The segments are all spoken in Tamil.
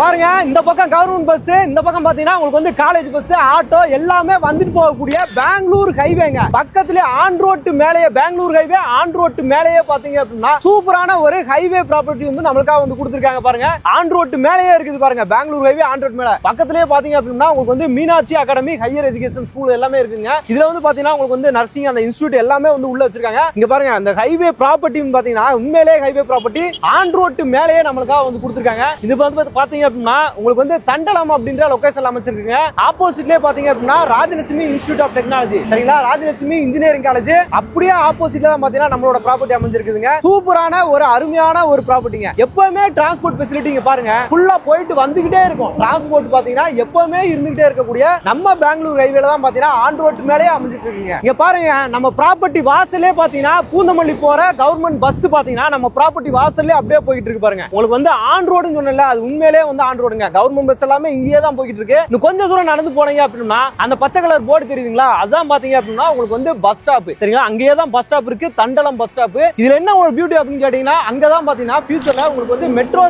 பாருங்க இந்த பக்கம் கவர்மெண்ட் பஸ், இந்த பக்கம் பாத்தீங்கன்னா உங்களுக்கு வந்து காலேஜ் பஸ், ஆட்டோ எல்லாமே வந்துட்டு போகக்கூடிய பெங்களூர் ஹைவேங்க. பக்கத்துல ஆன் ரோட் மேலேயே பெங்களூர் ஹைவே ஆன் ரோட் மேலேயே பாத்தீங்க அப்படின்னா சூப்பரான ஒரு ஹைவே ப்ராப்பர்ட்டி வந்து நம்மளுக்காக வந்து கொடுத்துருக்காங்க. பாருங்க ஆன் ரோட் மேலேயே இருக்குது பாருங்க, பெங்களூர் ஹைவே ஆன் ரோட் மேல. பக்கத்திலேயே பாத்தீங்க அப்படின்னா உங்களுக்கு வந்து Meenakshi academy higher education school எல்லாமே இருக்குங்க. இதுல வந்து பாத்தீங்கன்னா உங்களுக்கு வந்து நர்சிங் அந்த இன்ஸ்டிடியூட் எல்லாமே வந்து உள்ள வச்சிருக்காங்க. இங்க பாருங்க அந்த ஹைவே ப்ராப்பர்ட்டி பாத்தீங்கன்னா உண்மையிலேயே ஹைவே ப்ராப்பர்ட்டி ஆன் ரோட் மேலேயே நம்மளுக்காக வந்து கொடுத்துருக்காங்க. இது வந்து பாத்தீங்க அப்படின்னா உங்களுக்கு வந்து தண்டலம் அப்படின்ற லொகேஷன்ல அமைச்சிருக்கீங்க. ஆப்போசிட்லயே பாத்தீங்க அப்படின்னா ராஜலட்சுமி இன்ஸ்டிடியூட் ஆஃப் டெக்னாலஜி, சரிங்களா, ராஜலட்சுமி இன்ஜினியரிங் காலேஜ் அப்படியே ஆப்போசிட்ல தான் பாத்தீங்கன்னா நம்மளோட ப்ராப்பர்ட்டி அமைஞ்சிருக்குதுங்க. சூப்பரான ஒரு அருமையான ஒரு ப்ராப்பர்ட்டிங்க. எப்பவுமே டிரான்ஸ்போர்ட் ஃபெசிலிட்டி பாருங்க ஃபுல்லா போயிட்டு வந்துகிட்டே இருக்கும். டிரான்ஸ்போர்ட் பாத்தீங்கன்னா எப்பவுமே இருந்துகிட்டே இருக்கக்கூடிய நம்ம பெங்களூர் ஹைவேல தான் பாத்தீங்கன்னா ஆன் ரோட் மேலேயே அமைஞ்சிட்டு இருக்குங்க. இங்க பாருங்க நம்ம ப்ராப்பர்ட்டி வாசலே பாத்தீங்கன்னா பூந்தமல்லி போற கவர்மெண்ட் பஸ் பாத்தீங்கன்னா நம்ம ப்ராப்பர்ட்டி வாசல்லே அப்படியே போயிட்டு இருக்கு பாருங்க. உங்களுக்கு வந்து ஆன் ரோடுன்னு சொன்னல, அது உண்மையிலேயே வந்து ஆன் ரோடுங்க. கவர்மெண்ட் பஸ் எல்லாமே இங்கேயே தான் போயிட்டு இருக்கு. இன்னும் கொஞ்சம் தூரம் நடந்து போனீங்க அப்படின்னா அந்த பச்சை கலர் போர்டு தெரியுதுங்களா, அதான் பாத்தீங்க அப்படின்னா உங்களுக்கு வந்து பஸ் ஸ்டாப், சரிங்களா. அங்கேயே தான் பஸ் ஸ்டாப் இருக்கு, தண்டலம் பஸ் ஸ்டாப். இதுல என்ன ஒரு பியூட்டி அப்படின்னு கேட்டீங்கன்னா அங்கதான் பாத்தீங்கன்னா ஃபியூச்சர்ல உங்களுக்கு வந்து metro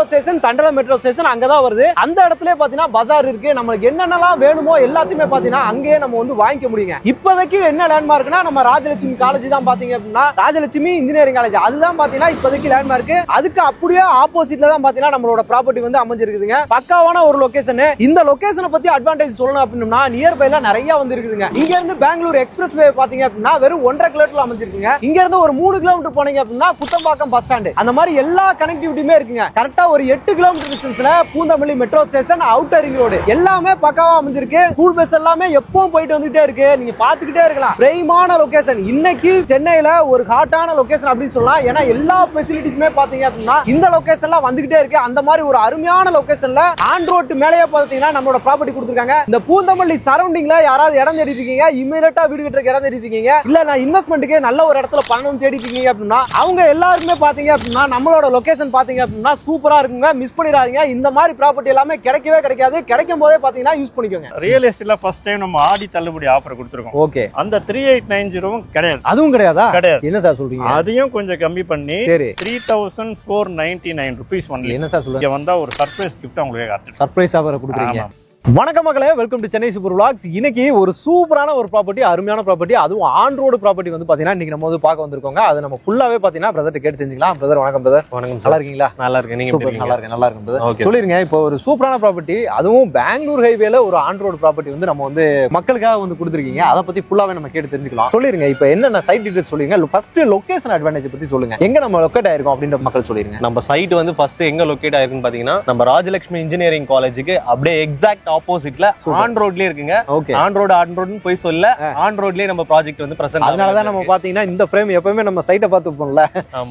station Thandalam metro station அங்கதான் வருது. அந்த இடத்துல பாத்தீங்கன்னா பஜார் இருக்கு. நமக்கு என்னென்னலாம் வேணுமோ எல்லாத்தையுமே பாத்தீங்கன்னா அங்கேயே நம்ம வந்து வாங்கிக்க முடியுங்க. இப்போதைக்கு என்ன லேண்ட்மார்க்னா நம்ம ராஜலட்சுமி காலேஜ் தான் பாத்தீங்க அப்படின்னா ராஜலட்சுமி இன்ஜினியரிங் காலேஜ், அதுதான் பாத்தீங்கன்னா இப்போதைக்கு லேண்ட்மார்க். அதுக்கு அப்படியே ஆப்போசிட்ல தான் பாத்தீங்கன்னா நம்மளோட ப்ராப்பர்ட்டி வந்து அமைஞ்சிருக்குதுங்க. பக்காவான ஒரு லொகேஷன். இந்த லொகேஷனை பத்தி அட்வான்டேஜ் சொல்லணும் அப்படின்னா நியர்பைல நிறைய வந்து இருக்குதுங்க. இங்க இருந்து பெங்களூர் எக்ஸ்பிரஸ் வே பாத்தீங்க அப்படின்னா வெறும் 1.5 கிலோமீட்டர்ல அமைஞ்சிருக்குங்க. இங்க இருந்து ஒரு 3 கிலோமீட்டர் போனீங்க அப்படின்னா குத்தம்பாக்கம் பஸ் ஸ்டாண்ட், அந்த மாதிரி எல்லா கனெக்டிவிட்டியுமே இருக்குங்க. கரெக்டா ஒரு 8 கிலோமீட்டர் டிஸ்டன்ஸ்ல Poonamallee metro station, outer ring road எல்லாமே பக்காவா அமைஞ்சிருக்கு. ஸ்கூல் பஸ் எல்லாமே எப்பவும் போயிட்டு வந்துட்டே இருக்கு. நீங்க பாத்துக்கிட்டே இருக்கலாம். பிரைமான லொகேஷன். இன்னைக்கு சென்னையில ஒரு ஹாட்டான லொகேஷன் அப்படின்னு சொல்லலாம். ஏன்னா எல்லா ஃபெசிலிட்டிஸுமே பாத்தீங்க அப்படின்னா இந்த லொகேஷன்ல வந்துகிட்டே இருக்கு. அந்த மாதிரி ஒரு அருமையான லொகேஷன்ல ஆன் ரோட் மேலேயே பாத்தீங்கன்னா நம்மளோட ப்ராப்பர்ட்டி கொடுத்துருக்காங்க. இந்த பூந்தமல்லி சரௌண்டிங்ல யாராவது இடம் தேடிட்டு இருக்கீங்க, இமீடியட்டா வீடு கட்டுறதுக்கு இடம் தேடிட்டு இருக்கீங்க, இல்ல நான் இன்வெஸ்ட்மெண்ட்டுக்கு நல்ல ஒரு இடத்துல பண்ணணும் தேடிட்டு இருக்கீங்க அப்படின்னா அவங்க எல்லாருமே பாத்தீங்க அப்படின்னா நம்மளோட லொகேஷன் பாத்தீங்க அப்படின்னா சூப்பரா இருக்குங்க. மிஸ் பண்ணிடாதீங்க. இந்த மாதிரி ப்ராப்பர்ட்டி எல்லாமே கிடைக்கவே கிடைக்காது. கிடைக்கும் போதே பாத்தீங்கன்னா யூஸ் பண்ணிக்கோங்க. ரியல் எஸ்டேட்ல ஃபர்ஸ்ட் டைம் நம்ம ஆடி தள்ளுபடி ஆஃபர் கொடுத்துருக்கோம். ஓகே, அந்த 3890 கிடையாது. அதுவும் கிடையாதா? கிடையாது. என்ன சார் சொல்றீங்க? அதையும் கொஞ்சம் கம்மி பண்ணி 3499 rupees ஒன்லி. என்ன சார் சொல்லுங்க, வந்தா ஒரு சர்ப்ரைஸ் கிஃப்ட் உங்களுக்கு காத்துட்டு சர்ப்ரைஸா வர கொடுக்குறீங்க. வணக்கம் மக்களே, welcome to Chennai super vlogs. இன்னைக்கு ஒரு சூப்பரான ஒரு ப்ராப்பர்ட்டி, அருமையான ப்ராப்பர்ட்டி, அதுவும் ஆன் ரோடு ப்ராப்பர்ட்டி வந்து பாத்தீங்கன்னா இன்னைக்கு நம்ம வந்து பார்க்க வந்திருக்கோங்க. அது நம்ம ஃபுல்லாவே பாத்தீங்கன்னா பிரதர் கேட்டு தெரிஞ்சுக்கலாம். பிரதர் வணக்கம். பிரதர் வணக்கம். நல்லா இருக்கீங்களா? நல்லா இருக்கேன். நீங்க நல்லா இருக்கேன். நல்லா இருக்கும் பிரதர். சொல்லிருங்க, இப்போ ஒரு சூப்பரான ப்ராப்பர்ட்டி, அதுவும் பெங்களூர் ஹைவேல ஒரு ஆன் ரோடு ப்ராப்பர்ட்டி வந்து நம்ம வந்து மக்களுக்காக வந்து கொடுத்துருக்கீங்க. அதை பத்தி ஃபுல்லாவே நம்ம கேட்டு தெரிஞ்சுக்கலாம். சொல்லிருங்க, இப்போ என்னென்ன சைட் டீடைல்ஸ் சொல்லுங்க. ஃபர்ஸ்ட் லொகேஷன் அட்வான்டேஜ் பத்தி சொல்லுங்க. எங்க நம்ம லொக்கேட் ஆயிருக்கோம் அப்படின்ற மக்கள் சொல்லிருங்க. நம்ம சைட் வந்து ஃபர்ஸ்ட் எங்க லொக்கேட் ஆயிருக்குன்னு பாத்தீங்கன்னா நம்ம ராஜலட்சுமி இன்ஜினியரிங் காலேஜுக்கு அப்படியே எக்ஸாக்ட் ஆப்போசிட்ல ஆன் ரோட்லயே இருக்குங்க. ஆன் ரோடுன்னு போய் சொல்ல ஆன் ரோட்லயே நம்ம ப்ராஜெக்ட் வந்து பிரசன்ட். அதனாலதான் நம்ம பாத்தீங்கன்னா இந்த ஃப்ரேம் எப்பவுமே நம்ம சைட்டை பார்த்துப்போம்ல,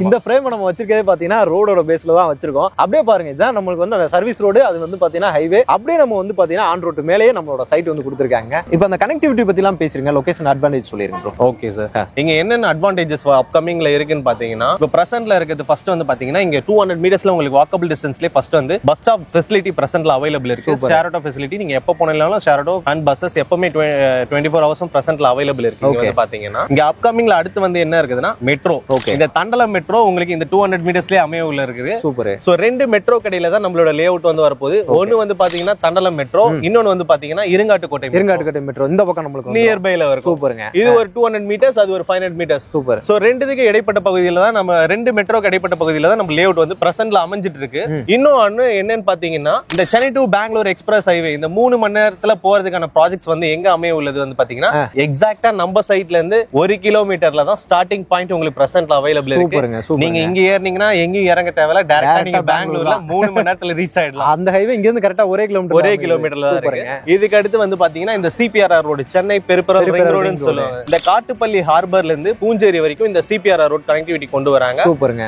இந்த ஃப்ரேம் நம்ம வச்சிருக்கதே பாத்தீங்கன்னா ரோடோட பேஸ்ல தான் வச்சிருக்கோம். அப்படியே பாருங்க, இதுதான் நம்மளுக்கு வந்து சர்வீஸ் ரோடு, அது வந்து பாத்தீங்கன்னா ஹைவே. அப்படியே நம்ம வந்து பாத்தீங்கன்னா ஆன் ரோட் மேலேயே நம்மளோட சைட் வந்து கொடுத்துருக்காங்க. இப்போ அந்த கனெக்டிவிட்டி பத்தி எல்லாம் பேசுறீங்க, லொகேஷன் அட்வான்டேஜ் சொல்லிருங்க ப்ரோ. ஓகே சார், இங்க என்னென்ன அட்வான்டேஜஸ் அப்கமிங்ல இருக்குன்னு பாத்தீங்கன்னா இப்போ பிரசன்ட்ல இருக்கிறது ஃபர்ஸ்ட் வந்து பாத்தீங்கன்னா இங்க 200 மீட்டர்ஸ்ல உங்களுக்கு வாக்கபிள் டிஸ்டன்ஸ்லயே ஃபர்ஸ்ட் வந்து பஸ் ஸ்டாப் ஃபெசிலிட்டி பிரசன்ட்ல அவைலபிள் இருக்கு. ஷேர் ஆட்டோ ஃபெசிலிட்டி நீங்க எப்ப போனாலும் ஷேர் ஆட்டோ அண்ட் பஸ்ஸஸ் எப்பவுமே 24 ஹவர்ஸும் பிரசன்ட்ல அவைலபிள் இருக்கு. இங்க வந்து பாத்தீங்கன்னா இங்க அப்கமிங்ல அடுத்து வந்து என்ன இருக்குதுன்னா மெட்ரோ. இந்த தண்டலம் மெட்ரோ உங்களுக்கு இந்த 200 மீட்டர்ஸ்லயே அமையவுல இருக்குது. சூப்பர். சோ ரெண்டு மெட்ரோ கடையில தான் நம்மளோட லே அவுட் வந்து வரப்போகுது. ஒன்னு வந்து பாத்தீங்கன்னா தண்டலம் மெட்ரோ, இன்னொன்னு வந்து பாத்தீங்கன்னா இருங்காட்டுக்கோட்டை மெட்ரோ. இந்த பக்கம் நம்மளுக்கு நியர்பைல வரும். சூப்பருங்க. இது ஒரு 200 மீட்டர்ஸ், அது ஒரு 500 மீட்டர்ஸ். சூப்பர். சோ ரெண்டுத்துக்கு இடைப்பட்ட பகுதியில தான் நம்ம ரெண்டு மெட்ரோ இடைப்பட்ட பகுதியில தான் நம்ம லே அவுட் வந்து பிரசன்ட்ல அமைஞ்சிட்டு இருக்கு. இன்னொன்னு என்னன்னு பாத்தீங்கன்னா இந்த Chennai to Bengaluru express highway இந்த 3 மணி நேரத்துல போறதுக்கான ப்ராஜெக்ட்ஸ் வந்து எங்க அமைய உள்ளது வந்து பாத்தீங்கன்னா எக்ஸாக்ட்டா நம்ம சைட்ல இருந்து 1 கிலோமீட்டர்ல தான் ஸ்டார்டிங் பாயிண்ட் உங்களுக்கு பிரசன்ட்ல அவைலபிள் இருக்கு. நீங்க இங்க ஏறினீங்கன்னா எங்கேயும் இறங்க தேவையில்ல, டைரக்டா நீங்க பெங்களூர்ல 3 மணி நேரத்துல ரீச் ஆயிடலாம். அந்த ஹைவே இங்க இருந்து கரெக்டா 1 கிலோமீட்டர்ல தான் இருக்கு. இதுக்கு அடுத்து வந்து பாத்தீங்கன்னா இந்த சிபிஆர்ஆர் ரோடு, சென்னை பெருப்புறம் ரிங் ரோடுன்னு சொல்லுவாங்க. இந்த காட்டுப்பள்ளி ஹார்பர்ல இருந்து பூஞ்சேரி வரைக்கும் இந்த சிபிஆர்ஆர் ரோட் கனெக்டிவிட்டி கொண்டு வராங்க.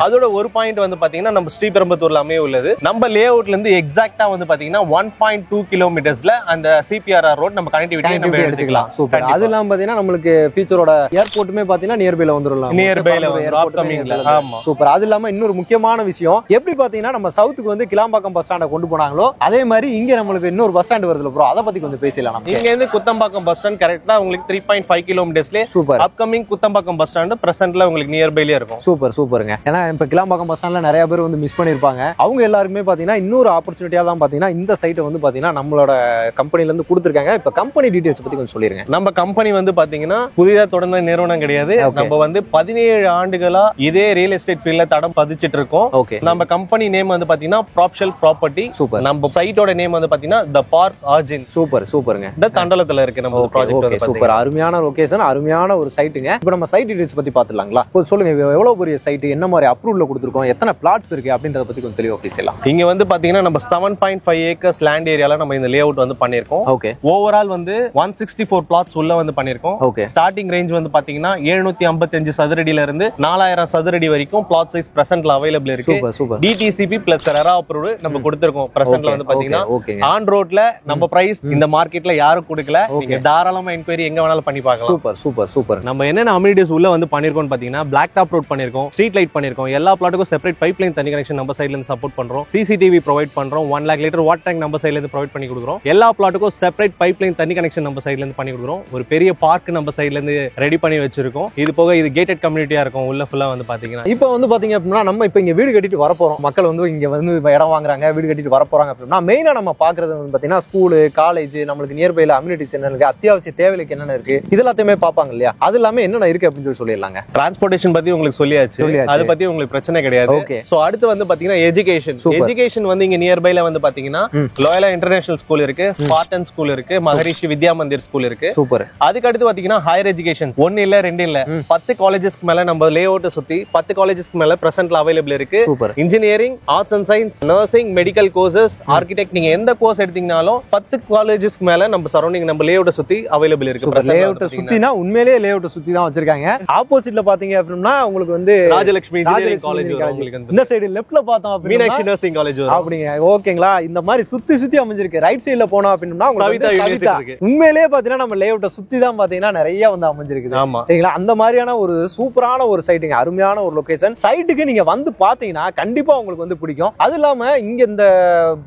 அதோட ஒரு பாயிண்ட் வந்து பாத்தீங்கன்னா நம்ம ஸ்ரீபெரும்புத்தூர்ல அமைய உள்ளது. நம்ம லே அவுட்ல இருந்து எக்ஸாக்ட்டா வந்து பாத்தீங்கன்னா 1.2 கிலோமீட்டர் கிலோமீட்டர்ஸ்ல அந்த சிபிஆர்ஆர் ரோட் நம்ம கனெக்டிவிட்டி நம்ம எடுத்துக்கலாம். சூப்பர். அது இல்லாம பாத்தீங்கன்னா நம்மளுக்கு ஃபியூச்சரோட ஏர்போர்ட்டுமே பாத்தீங்கன்னா நியர்பைல வந்துடலாம். நியர்பைல அப்கமிங்ல. ஆமா சூப்பர். அது இல்லாம இன்னொரு முக்கியமான விஷயம், எப்படி பாத்தீங்கன்னா நம்ம சவுத்துக்கு வந்து கிளாம்பாக்கம் பஸ் ஸ்டாண்ட கொண்டு போனாங்களோ அதே மாதிரி இங்க நம்மளுக்கு இன்னொரு பஸ் ஸ்டாண்ட் வருதுல ப்ரோ, அத பத்தி கொஞ்சம் பேசலாம். இங்க இருந்து குத்தம்பாக்கம் பஸ் ஸ்டாண்ட் கரெக்ட்டா உங்களுக்கு 3.5 கிலோமீட்டர்ஸ்ல super. Upcoming Kuthambakkam bus stand பிரசன்ட்ல உங்களுக்கு நியர்பைல இருக்கும். சூப்பர் சூப்பருங்க. ஏன்னா இப்ப கிளாம்பாக்கம் பஸ் ஸ்டாண்ட்ல நிறைய பேர் வந்து மிஸ் பண்ணிருப்பாங்க. அவங்க எல்லாருமே பாத்தீங்கன்னா இன்னொரு ஆப்பர்ச்சுனிட்டியா தான் பாத்தீங்கன்னா இந்த சைட்டை வந்து பாத்தீங்கன்னா நம்மளோட கம்பெனில இருந்து கொடுத்திருக்காங்க. இப்ப கம்பெனி டீடைல்ஸ் பத்தி கொஞ்சம் சொல்லிருங்க. நம்ம கம்பெனி வந்து பாத்தீங்கன்னா புதிதா தொடர்ந்த நிறுவனம் கிடையாது. நம்ம வந்து 17 ஆண்டுகளா இதே ரியல் எஸ்டேட் ஃபீல்ட்ல தடம் பதிச்சிட்டு இருக்கோம். நம்ம கம்பெனி நேம் வந்து பாத்தீங்கன்னா ப்ராப்ஷல் ப்ராப்பர்ட்டி. சூப்பர். நம்ம சைட்டோட நேம் வந்து பாத்தீங்கன்னா தி பார்க் ஆர்ஜின். சூப்பர் சூப்பருங்க. இந்த தண்டலத்துல இருக்கு நம்ம ப்ராஜெக்ட் வந்து சூப்பர். அருமையான லொகேஷன், அருமையான ஒரு சைட்டுங்க. இப்போ நம்ம சைட் டீடைல்ஸ் பத்தி பாத்துடலாங்களா? சொல்லுங்க, எவ்வளவு பெரிய சைட், என்ன மாதிரி அப்ரூவல்ல கொடுத்திருக்கோம், எத்தனை பிளாட்ஸ் இருக்கு அப்படின்றத பத்தி கொஞ்சம் தெளிவா பேசலாம். இங்க வந்து பாத்தீங்கன்னா நம்ம 7.5 ஏக்கர்ஸ் லேண்ட் ஏரியால நம்ம இந்த லேஅவுட் வந்து பண்ணிருக்கோம். ஓகே. ஓவரால் வந்து 164 பிளாட்ஸ் உள்ள வந்து பண்ணிருக்கோம். ஓகே. ஸ்டார்டிங் ரேஞ்ச் வந்து பாத்தீங்கன்னா 755 சதுரடியில இருந்து 4000 சதுரடி வரைக்கும் பிளாட் சைஸ் பிரசன்ட்ல அவைலபிள் இருக்கு. Super super. DTCP plus RERA approved நம்ம கொடுத்திருக்கோம். பிரசன்ட்ல வந்து பாத்தீங்கன்னா ஆன் ரோட்ல நம்ம பிரைஸ் இந்த மார்க்கெட்ல யாரும் கொடுக்கல. நீங்க தாராளமா என்கொயரி எங்க வேணாலும் பண்ணி பார்க்கலாம். Super super super. நம்ம என்னென்ன அம்யூனிட்டிஸ் உள்ள வந்து பண்ணிருக்கோம் பாத்தீங்கன்னா பிளாக் டாப் ரோட் பண்ணிருக்கோம், ஸ்ட்ரீட் லைட் பண்ணிருக்கோம், எல்லா பிளாட்டுக்கும் செப்பரேட் பைப் லைன் தண்ணி கனெக்ஷன் நம்ம சைடுல இருந்து சப்போர்ட் பண்றோம். சிசிடிவி ப்ரொவைட் பண்றோம். 1 lakh லிட்டர் வாட்டர் டேங்க் நம்ம சைடுல இருந்து ப்ரொவைட் பண்ணி கொடுக்குறோம். எல்லா பிளாட்டுக்கும் செப்பரேட் பைப் லைன் தண்ணி கனெக்ஷன் நம்ம சைடுல இருந்து பண்ணி கொடுக்குறோம். ஒரு பெரிய பார்க் நம்ம சைடுல இருந்து ரெடி பண்ணி வச்சிருக்கோம். இது போக இது கேட்டட் கம்யூனிட்டியா இருக்கும். உள்ள ஃபுல்லா வந்து பாத்தீங்கன்னா இப்போ வந்து பாத்தீங்க அப்படின்னா நம்ம இப்போ இங்க வீடு கட்டிட்டு வர போறோம். மக்கள் வந்து இங்க வந்து இடம் வாங்குறாங்க, வீடு கட்டிட்டு வர போறாங்க அப்படின்னா மெயினா நம்ம பாக்குறது வந்து பாத்தீங்கன்னா ஸ்கூலு, காலேஜ், நம்மளுக்கு நியர்பைல அம்யூனிட்டிஸ் என்ன இருக்கு, அத்தியாவசிய தேவைகளுக்கு என்னென்ன இருக்கு, இது எல்லாத்தையுமே பாப்பாங்க இல்லையா? அது எல்லாமே என்னென்ன இருக்கு அப்படின்னு சொல்லிடலாங்க. டிரான்ஸ்போர்டேஷன் பத்தி உங்களுக்கு சொல்லியாச்சு. அதை பத்தி உங்களுக்கு பிரச்சனை கிடையாது. சோ அடுத்து வந்து பாத்தீங்கன்னா எஜுகேஷன். எஜுகேஷன் வந்து இங்க நியர்பைல வந்து பாத்தீங்கன்னா லோயலா இன்டர்நேஷனல் ஸ்கூல் இருக்கு, ஸ்பார்டன் ஸ்கூல் இருக்கு, மகரிஷி வித்யா மந்திர் ஸ்கூல் இருக்கு. சூப்பர். அதுக்கு அடுத்து பாத்தீங்கன்னா ஹையர் எஜுகேஷன் 1 இல்ல 2 இல்ல 10 காலேஜஸ்க்கு மேல நம்ம லேஅவுட் சுத்தி 10 காலேஜஸ்க்கு மேல பிரசன்ட்ல அவைலபிள் இருக்கு. Engineering, arts and science, nursing, medical courses, architect, நீங்க எந்த கோர்ஸ் எடுத்தீங்கனாலும் 10 காலேஜஸ்க்கு மேல நம்ம சரௌண்டிங் நம்ம லேஅவுட் சுத்தி அவைலபிள் இருக்கு. லேஅவுட் சுத்தினா உண்மையிலேயே லேஅவுட் சுத்தி தான் வச்சிருக்காங்க. ஆப்போசிட்ல பாத்தீங்க அப்படின்னா உங்களுக்கு வந்து ராஜலட்சுமி இன்ஜினியரிங் காலேஜ் உங்களுக்கு இந்த சைடு லெஃப்ட்ல பார்த்தோம் அப்படின்னா மீனாட்சி நர்சிங் காலேஜ் அப்படிங்க. ஓகேங்களா? இந்த மாதிரி சுத்தி சுத்தி அமைஞ்சிருக்கு. ரைட் சைடுல போனோம் அப்படின்னா சவிதா யூனிவர்சிட்டி இருக்கு. உண்மையிலேயே பாத்தீங்கன்னா நம்ம லேஅவுட்ட சுத்தி தான் பாத்தீங்கன்னா நிறைய வந்து அமைஞ்சிருக்கு. சரிங்களா? அந்த மாதிரியான ஒரு சூப்பரான ஒரு சைட்டுங்க, அருமையான ஒரு லொகேஷன். சைட்டுக்கு நீங்க வந்து பாத்தீங்கன்னா கண்டிப்பா உங்களுக்கு வந்து பிடிக்கும். அது இல்லாம இங்க இந்த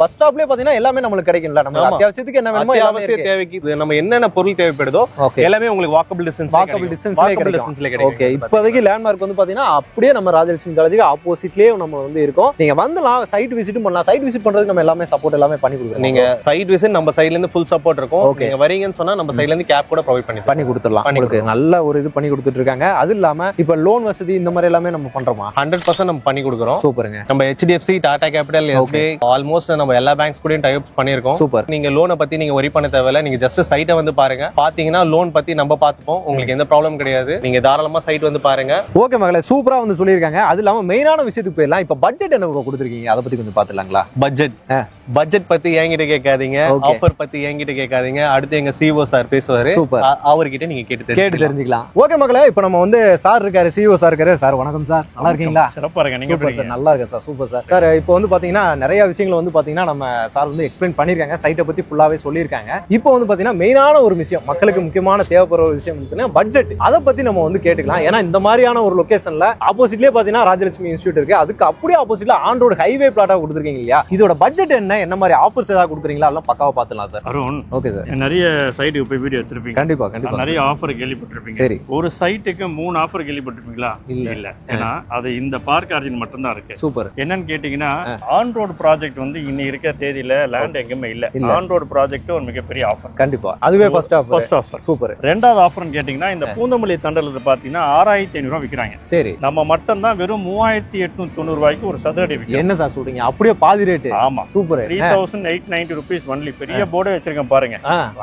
பஸ் ஸ்டாப்லயே பாத்தீங்கன்னா எல்லாமே நம்மளுக்கு கிடைக்கும்ல. நம்ம அத்தியாவசியத்துக்கு என்ன வேணுமோ அத்தியாவசிய தேவைக்கு நம்ம என்னென்ன பொருள் தேவைப்படுதோ எல்லாமே உங்களுக்கு வாக்கபிள் டிஸ்டன்ஸ்ல கிடைக்கும். ஓகே. இப்போதைக்கு லேண்ட்மார்க் வந்து பாத்தீங்கன்னா அப்படியே நம்ம ராஜலட்சுமி காலேஜுக்கு ஆப்போசிட்லயே நம்ம வந்து இருக்கோம். நீங்க வந்துலாம் சைட் விசிட் பண்ணலாம். சைட் விசிட் பண்றதுக்கு நம்ம எல்லாமே சப்போர்ட் எல்லாமே பண்ணி கொடுக்குறோம். நீங்க சைட் விசிட் நம்ம சைடுல இருந்து ஃபுல் சப்போர்ட் இருக்கும். நீங்க வரீங்கன்னு சொன்னா நம்ம சைடுல இருந்து கேப் கூட ப்ரொவைட் பண்ணி கொடுத்துடலாம். உங்களுக்கு நல்ல ஒரு இது பண்ணி கொடுத்துட்டு இருக்காங்க. அது இல்லாம இப்ப லோன் வசதி இந்த மாதிரி எல்லாமே நம்ம பண்றோமா? 100% நம்ம பண்ணி கொடுக்குறோம். சூப்பருங்க. நம்ம HDFC, Tata capital, SBI almost நம்ம எல்லா பேங்க்ஸ் கூடயும் டை அப்ஸ் பண்ணிருக்கோம். சூப்பர். நீங்க லோனை பத்தி நீங்க வரி பண்ண தேவையில்ல. நீங்க ஜஸ்ட் சைட்டை வந்து பாருங்க. பாத்தீங்கன்னா லோன் பத்தி நம்ம பாத்துப்போம். உங்களுக்கு எந்த ப்ராப்ளம் கிடையாது. நீங்க தாராளமா சைட் வந்து பாருங்க. ஓகே மகளே, சூப்பரா வந்து சொல்லிருக்காங்க. அது இல்லாம மெயினான விஷயத்துக்கு போயிடலாம். இப்ப பட்ஜெட் என்ன கொடுத்துருக்கீங்க, அதை பத்தி கொஞ்சம் பாத்துலாங்களா? பட்ஜெட் பத்தி என்கிட்ட கேட்காதீங்க, ஆஃபர் பத்தி என்கிட்ட கேட்காதீங்க. அடுத்து எங்க CEO சார் பேசுவாரு. அவர்கிட்ட நீங்க கேட்டு தெரிஞ்சுக்கலாம். ஓகே மகளே, இப்ப நம்ம வந்து சார் இருக்காரு, CEO சார் இருக்காரு. சார் வணக்கம் சார், நல்லா இருக்கீங்களா? சிறப்பா இருக்கேன். நீங்க எப்படி இருக்கீங்க? நல்லா இருக்கேன் சார். Super sir. சார் இப்போ வந்து பாத்தீங்கன்னா நிறைய விஷயங்கள் வந்து பாத்தீங்கன்னா நம்ம சார் வந்து எக்ஸ்பிளைன் பண்ணிருக்காங்க. சைட்டை பத்தி ஃபுல்லாவே சொல்லியிருக்காங்க. இப்போ வந்து பாத்தீங்கன்னா மெயினான ஒரு விஷயம், மக்களுக்கு முக்கியமான தேவைப்படுற ஒரு விஷயம் வந்து பட்ஜெட். அதை பத்தி நம்ம வந்து கேட்டுக்கலாம். ஏன்னா இந்த மாதிரியான ஒரு லொகேஷன்ல ஆப்போசிட்லயே பாத்தீங்கன்னா ராஜலட்சுமி இன்ஸ்டியூட் இருக்கு. அதுக்கு அப்படியே ஆப்போசிட்ல ஆன் ரோடு ஹைவே பிளாட்டா கொடுத்துருக்கீங்க இல்லையா? இதோட பட்ஜெட் என்ன மாதிரி ஆஃபர்ஸ் ஏதாவது கொடுக்குறீங்களா? எல்லாம் பக்காவா பாத்துலாம் சார். Arun, okay sir. நிறைய சைட்டுக்கு போய் வீடியோ எடுத்துருப்பீங்க. கண்டிப்பா கண்டிப்பா. நிறைய ஆஃபர் கேள்விப்பட்டிருப்பீங்க. சரி, ஒரு சைட்டுக்கு 3 ஆஃபர் கேள்விப்பட்டிருப்பீங்களா? இல்ல. ஏன்னா அது இந்த பார்க் ஆர்ஜின் மட்டும் தான் இருக்கு. சூப்பர். என்னன்னு கேட்டீங்கன்னா ஆன் ரோடு ப்ராஜெக்ட் வந்து இன்னைக்கு இருக்க தேதியில லேண்ட் எங்குமே இல்ல. ஆன் ரோடு ப்ராஜெக்ட் ஒரு மிகப்பெரிய ஆஃபர். கண்டிப்பா. அதுவே ஃபர்ஸ்ட் ஆஃபர். சூப்பர். ரெண்டாவது ஆஃபர்னு கேட்டீங்கன்னா இந்த பூந்தமல்லி தண்டலத்தை பாத்தீங்கன்னா 6500 ரூபாய் விக்கிறாங்க. சரி, நம்ம மட்டும் தான் வெறும் 3890 ரூபாய்க்கு ஒரு சதுரடி விற்கிறோம். என்ன சார் சொல்றீங்க? அப்படியே பாதி ரேட். ஆமா, சூப்பர். 3890 rupees only. பெரிய போர்டே வச்சிருக்கேன் பாருங்க.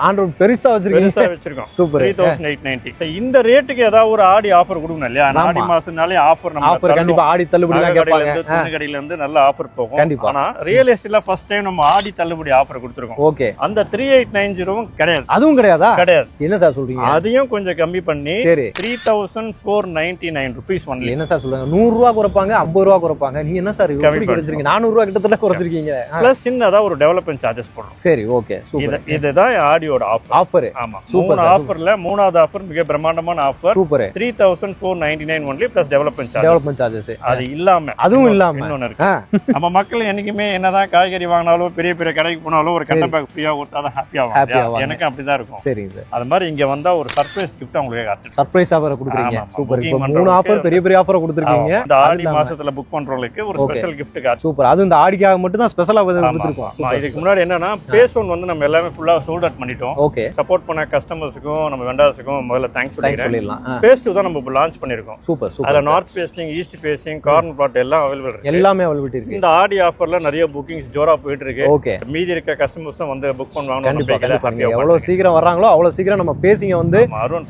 ஆன் ரோட் பெருசா வச்சிருக்கோம். சூப்பர். 3890. இந்த ரேட்டுக்கு ஏதாவது ஒரு ஆடி ஆஃபர் கொடுக்கணும் இல்லையா? ஆடி மாசம்னாலே ஆஃபர் நம்ம ஆஃபர் கண்டிப்பா ஆடி தள்ளுபடி தான் கேட்பாங்க. துணி கடையில இருந்து நல்ல ஆஃபர் போகும். கண்டிப்பா. ஆனா ரியல் எஸ்டேட்ல ஃபர்ஸ்ட் டைம் நம்ம ஆடி தள்ளுபடி ஆஃபர் கொடுத்திருக்கோம். ஓகே. அந்த 3890 கிடையாது. அதுவும் கிடையாதா? கிடையாது. என்ன சார் சொல்றீங்க? அதையும் கொஞ்சம் கம்மி பண்ணி 3499 rupees ஒன்லி. என்ன சார் சொல்றாங்க? 100 ரூபாய் குறைப்பாங்க, 50 ரூபாய் குறைப்பாங்க. நீங்க என்ன சார் இப்படி குறைச்சிருக்கீங்க? 400 ரூபாய் கிட்டத்தட்ட குறைச்சிருக்கீங்க. பிளஸ் சின்னதா ஒரு டெவலப்மென்ட் சார்ஜஸ் போடுறோம். சரி, ஓகே, சூப்பர். இதுதான் ஆடியோட ஆஃபர். ஆமா, சூப்பர். ஆஃபர்ல மூணாவது ஆஃபர் மிக பிரம்மாண்டமான offer. Super. 3499 only plus development charges. அது இல்லாம அதுவும் இல்லாம இன்னொன்னு இருக்கு. நம்ம மக்கள் என்னைக்குமே என்னதான் காய்கறி வாங்கினாலும் பெரிய பெரிய கடைக்கு போனாலும் ஒரு கட்ட பேக் ஃப்ரீயா கொடுத்தாதான் ஹாப்பி ஆகும். எனக்கு அப்படிதான் இருக்கும். சரிங்க சார். அது மாதிரி இங்க வந்தா ஒரு சர்ப்ரைஸ் கிஃப்ட் உங்களுக்கு காத்துட்டு சர்ப்ரைஸ் ஆஃபர் கொடுக்குறீங்க. சூப்பர். இப்போ 3 ஆஃபர் பெரிய பெரிய ஆஃபர் கொடுத்துருக்கீங்க. இந்த ஆடி மாசத்துல புக் பண்றவங்களுக்கு ஒரு ஸ்பெஷல் கிஃப்ட் கார்டு. சூப்பர். அது இந்த ஆடிக்காக மட்டும் தான் ஸ்பெஷலா கொடுத்துருக்கோம். இதுக்கு முன்னாடி என்னன்னா பேஸ் ஒன் வந்து நம்ம எல்லாமே ஃபுல்லா சோல்ட் அவுட் பண்ணிட்டோம். ஓகே. சப்போர்ட் பண்ண கஸ்டமர்ஸ்க்கும் நம்ம வெண்டர்ஸ்க்கும் முதல்ல தேங்க்ஸ் சொல்லிடலாம். பேஸ் 2 தான் நம்ம லான்ச் பண்ணிருக்கோம். Super super. அதுல north facing, east facing, corner plot எல்லாம் அவைலபிள் இருக்கு. எல்லாமே அவைலபிலிட்டி இருக்கு. இந்த ஆடி ஆஃபர்ல நிறைய புக்கிங்ஸ் ஜோரா போயிட்டு இருக்கு. ஓகே. மீதி இருக்க கஸ்டமர்ஸ் வந்து புக் பண்ணுவாங்க. கண்டிப்பா எவ்வளவு சீக்கிரம் வர்றாங்களோ அவ்வளவு சீக்கிரம் நம்ம பேசிங்க வந்து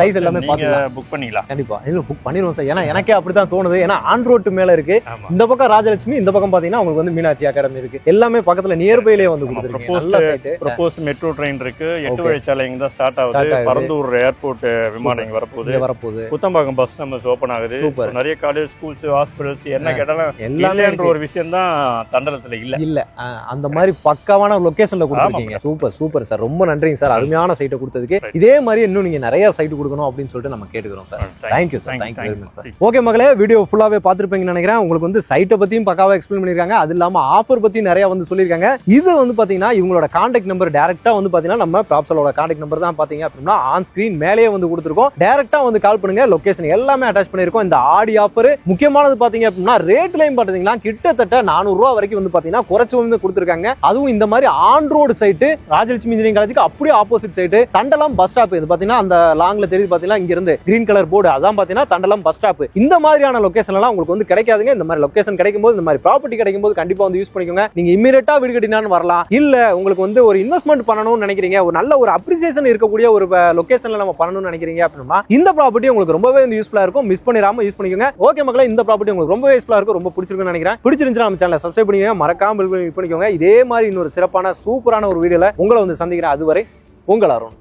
சைஸ் எல்லாமே பாத்துக்கலாம். புக் பண்ணிடலாம். கண்டிப்பா இல்ல புக் பண்ணிடுவோம் சார். ஏன்னா எனக்கே அப்படிதான் தோணுது. ஏன்னா ஆண்ட்ரோட் மேல இருக்கு. இந்த பக்கம் ராஜலட்சுமி, இந்த பக்கம் பாத்தீங்கன்னா உங்களுக்கு வந்து மீனாட்சி அகாடமி இருக்கு. எல்லாமே பக்கத்துல நியர்பைலயே வந்து கொடுத்துருக்கீங்க. ப்ரோபோஸ் மெட்ரோ ட்ரெயின் இருக்கு. 8 வழிச்சாலை இங்க தான் ஸ்டார்ட் ஆகுது. பரந்தூர் ஏர்போர்ட் விமானம் இங்க வரப்போகுது. குத்தம்பாக்கம் பஸ் ஸ்டாண்ட் ஓபன் ஆகுது. நிறைய காலேஜ், ஸ்கூல்ஸ், ஹாஸ்பிடல்ஸ் என்ன கேட்டாலும் எல்லாமேன்ற ஒரு விஷயம் தான் தண்டலத்துல இல்ல. அந்த மாதிரி பக்காவான லொகேஷன்ல கொடுத்துருக்கீங்க. Super super sir. ரொம்ப நன்றிங்க சார். அருமையான சைட்டை கொடுத்ததுக்கு. இதே மாதிரி இன்னும் நீங்க நிறைய சைட் கொடுக்கணும் அப்படின்னு சொல்லிட்டு நம்ம கேட்டுக்கிறோம் sir. Thank you sir. Thank you very much sir. Okay மக்களே, வீடியோ ஃபுல்லாவே பார்த்திருப்பீங்கன்னு நினைக்கிறேன். உங்களுக்கு வந்து சைட்டை பத்தியும் பக்காவா எக்ஸ்பிளைன் பண்ணிருக்காங்க. அது இல்லாம ஆஃபர் பத்தி நிறைய வந்து சொல்லிருக்காங்க. இது வந்து பாத்தீங்கன்னா இவங்களோட கான்டாக்ட் நம்பர் டைரக்டா வந்து பாத்தீங்கன்னா நம்ம ப்ராப்ஸலோட கான்டாக்ட் நம்பர் தான் பாத்தீங்க அப்படின்னா ஆன் ஸ்கிரீன் மேலேயே வந்து கொடுத்துருக்கோம். டைரக்டா வந்து கால் பண்ணுங்க. லொகேஷன் எல்லாமே அட்டாச் பண்ணிருக்கோம். இந்த ஆடி ஆஃபர் முக்கியமானது பாத்தீங்க அப்படின்னா ரேட்லயும் பாத்தீங்கன்னா கிட்டத்தட்ட 400 ரூபாய் வரைக்கும் வந்து பாத்தீங்கன்னா குறைச்சு வந்து கொடுத்துருக்காங்க. அதுவும் இந்த மாதிரி on road side Rajalakshmi engineering காலேஜுக்கு அப்படியே opposite side Thandalam bus stop. இது பாத்தீங்கன்னா அந்த லாங்ல தெரியுது பாத்தீங்கன்னா இங்க இருந்து கிரீன் கலர் போர்டு, அதான் பாத்தீங்கன்னா தண்டலம் பஸ் ஸ்டாப். இந்த மாதிரியான லொகேஷன் எல்லாம் உங்களுக்கு வந்து கிடைக்காதுங்க. இந்த மாதிரி லொகேஷன் கிடைக்கும் போது, இந்த மாதிரி ப்ராப்பர்ட்டி கிடைக்கும் போது கண்டிப்பா வந்து யூஸ் பண்ணிக்கோங்க. நீங்க இமிடியேட்டா வீடு கட்டினான்னு வரலாம். இல்ல உங்களுக்கு வந்து ஒரு இன்வெஸ்ட்மெண்ட் பண்ணணும்னு நினைக்கிறீங்க, ஒரு நல்ல ஒரு அப்ரிசியேஷன் இருக்கக்கூடிய ஒரு லொகேஷன்ல நம்ம பண்ணணும்னு நினைக்கிறீங்க அப்படின்னா இந்த ப்ராப்பர்ட்டி உங்களுக்கு ரொம்பவே யூஸ்ஃபுல்லா இருக்கும். மிஸ் பண்ணிராம யூஸ் பண்ணிக்கோங்க. ஓகே மக்களே, இந்த ப்ராப்பர்ட்டி உங்களுக்கு ரொம்ப யூஸ்ஃபுல்லா இருக்கும், ரொம்ப பிடிச்சிருக்குன்னு நினைக்கிறேன். பிடிச்சிருந்துச்சுன்னா நம்ம சேனலை சப்ஸ்கிரைப் பண்ணிக்கோங்க. மறக்காம பெல் பண்ணிக்கோங்க. இதே மாதிரி இன்னொரு சிறப்பான சூப்பரான ஒரு வீடியோல உங்களை வந்து சந்திக்கிறேன். அதுவரை உங்கள் அருண்.